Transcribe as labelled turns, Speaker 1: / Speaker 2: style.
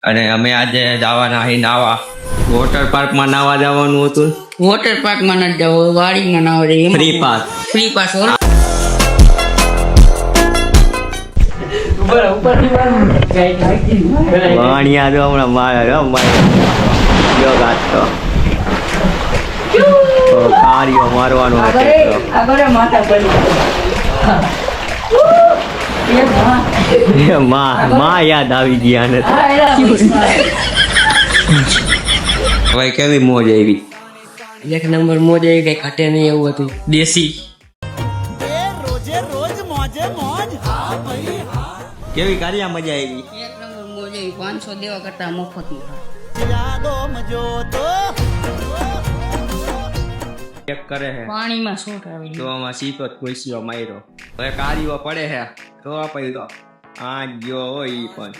Speaker 1: અને અમે આજે જવાના અહીં નાવા વોટર પાર્કમાં નાવા જવાનું હતું.
Speaker 2: વોટર પાર્કમાં નથી જવું, વાડીમાં ના આવે.
Speaker 1: Free pass.
Speaker 2: ફ્રી પાસ
Speaker 1: વાણિયા તો હમણાં મારે યોગાત તો કાર્યો મારવાનો માં યાદ આવી ગયા ને ભાઈ કેવી મોજ આવી.
Speaker 2: એક નંબર મોજ આવી કઈ ઘટે નહીં એવું હતું. દેશી
Speaker 1: કેવી કાર્યા મજા આવી.
Speaker 2: એક નંબર મોજ આવી. 500 દેવા કરતા મફત
Speaker 1: ચેક કરે હે
Speaker 2: પાણીમાં શોટ આવી
Speaker 1: તો આમાં સીધો જ ખુશીઓ માર્યો. હવે કાર્યો પડે હે તો પડ્યો આ ગયો હોય ઈ પણ.